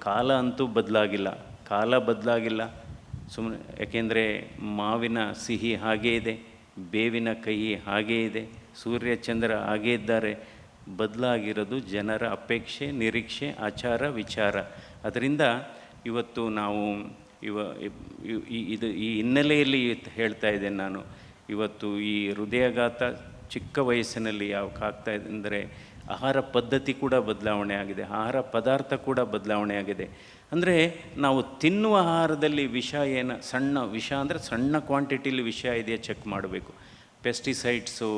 ಕಾಲ ಅಂತೂ ಬದಲಾಗಿಲ್ಲ. ಕಾಲ ಬದಲಾಗಿಲ್ಲ. ಸುಮ್ಮನೆ ಯಾಕೆಂದರೆ ಮಾವಿನ ಸಿಹಿ ಹಾಗೇ ಇದೆ, ಬೇವಿನ ಕಹಿ ಹಾಗೇ ಇದೆ, ಸೂರ್ಯ ಚಂದ್ರ ಹಾಗೇ ಇದ್ದಾರೆ. ಬದಲಾಗಿರೋದು ಜನರ ಅಪೇಕ್ಷೆ, ನಿರೀಕ್ಷೆ, ಆಚಾರ, ವಿಚಾರ. ಅದರಿಂದ ಇವತ್ತು ನಾವು ಈ ಹಿನ್ನೆಲೆಯಲ್ಲಿ ಹೇಳ್ತಾ ಇದ್ದೇನೆ ನಾನು. ಇವತ್ತು ಈ ಹೃದಯಾಘಾತ ಚಿಕ್ಕ ವಯಸ್ಸಿನಲ್ಲಿ ಯಾವಕ್ಕೆ ಆಗ್ತಾ ಇದೆ ಅಂದರೆ ಆಹಾರ ಪದ್ಧತಿ ಕೂಡ ಬದಲಾವಣೆ ಆಗಿದೆ, ಆಹಾರ ಪದಾರ್ಥ ಕೂಡ ಬದಲಾವಣೆ ಆಗಿದೆ. ಅಂದರೆ ನಾವು ತಿನ್ನುವ ಆಹಾರದಲ್ಲಿ ವಿಷ ಸಣ್ಣ ವಿಷ ಅಂದರೆ ಸಣ್ಣ ಕ್ವಾಂಟಿಟಿಲಿ ವಿಷ ಇದೆಯಾ ಚೆಕ್ ಮಾಡಬೇಕು. ಪೆಸ್ಟಿಸೈಡ್ಸು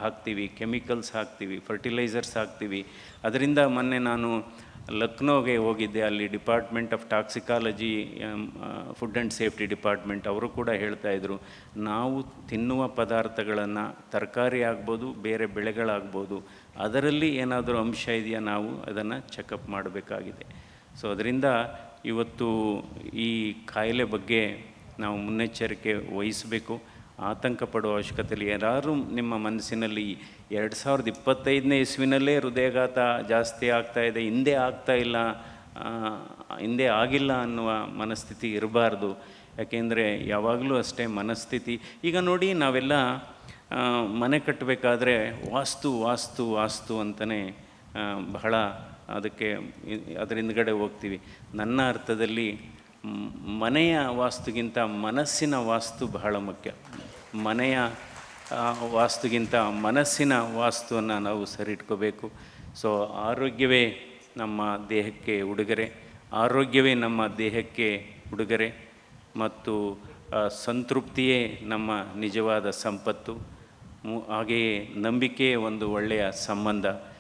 ಹಾಕ್ತೀವಿ, ಕೆಮಿಕಲ್ಸ್ ಹಾಕ್ತೀವಿ, ಫರ್ಟಿಲೈಸರ್ಸ್ ಹಾಕ್ತೀವಿ. ಅದರಿಂದ ಮೊನ್ನೆ ನಾನು ಲಕ್ನೋಗೆ ಹೋಗಿದ್ದೆ. ಅಲ್ಲಿ department of toxicology, food and safety department ಅವರು ಕೂಡ ಹೇಳ್ತಾಯಿದ್ರು, ನಾವು ತಿನ್ನುವ ಪದಾರ್ಥಗಳನ್ನು, ತರಕಾರಿ ಆಗ್ಬೋದು, ಬೇರೆ ಬೆಳೆಗಳಾಗ್ಬೋದು, ಅದರಲ್ಲಿ ಏನಾದರೂ ಅಂಶ ಇದೆಯಾ ನಾವು ಅದನ್ನು ಚೆಕಪ್ ಮಾಡಬೇಕಾಗಿದೆ. ಸೊ ಅದರಿಂದ ಇವತ್ತು ಈ ಕಾಯಿಲೆ ಬಗ್ಗೆ ನಾವು ಮುನ್ನೆಚ್ಚರಿಕೆ ವಹಿಸಬೇಕು. ಆತಂಕ ಪಡುವ ಅವಶ್ಯಕತೆ ಇಲ್ಲ. ಯಾರು ನಿಮ್ಮ ಮನಸ್ಸಿನಲ್ಲಿ 2025ನೇ ಇಸ್ವಿನಲ್ಲೇ ಹೃದಯಾಘಾತ ಜಾಸ್ತಿ ಆಗ್ತಾಯಿದೆ, ಹಿಂದೆ ಆಗ್ತಾಯಿಲ್ಲ, ಹಿಂದೆ ಆಗಿಲ್ಲ ಅನ್ನುವ ಮನಸ್ಥಿತಿ ಇರಬಾರ್ದು. ಯಾಕೆಂದರೆ ಯಾವಾಗಲೂ ಅಷ್ಟೇ ಮನಸ್ಥಿತಿ. ಈಗ ನೋಡಿ, ನಾವೆಲ್ಲ ಮನೆ ಕಟ್ಟಬೇಕಾದ್ರೆ ವಾಸ್ತು ವಾಸ್ತು ವಾಸ್ತು ಅಂತಲೇ ಬಹಳ ಅದರ ಹಿಂದ್ಗಡೆ ಹೋಗ್ತೀವಿ. ನನ್ನ ಅರ್ಥದಲ್ಲಿ ಮನೆಯ ವಾಸ್ತುಗಿಂತ ಮನಸ್ಸಿನ ವಾಸ್ತು ಬಹಳ ಮುಖ್ಯ. ಮನೆಯ ವಾಸ್ತುಗಿಂತ ಮನಸ್ಸಿನ ವಾಸ್ತುವನ್ನು ನಾವು ಸರಿಟ್ಕೋಬೇಕು. ಸೊ ಆರೋಗ್ಯವೇ ನಮ್ಮ ದೇಹಕ್ಕೆ ಉಡುಗೊರೆ, ಆರೋಗ್ಯವೇ ನಮ್ಮ ದೇಹಕ್ಕೆ ಉಡುಗೊರೆ, ಮತ್ತು ಸಂತೃಪ್ತಿಯೇ ನಮ್ಮ ನಿಜವಾದ ಸಂಪತ್ತು. ಹಾಗೆಯೇ ನಂಬಿಕೆ ಒಂದು ಒಳ್ಳೆಯ ಸಂಬಂಧ.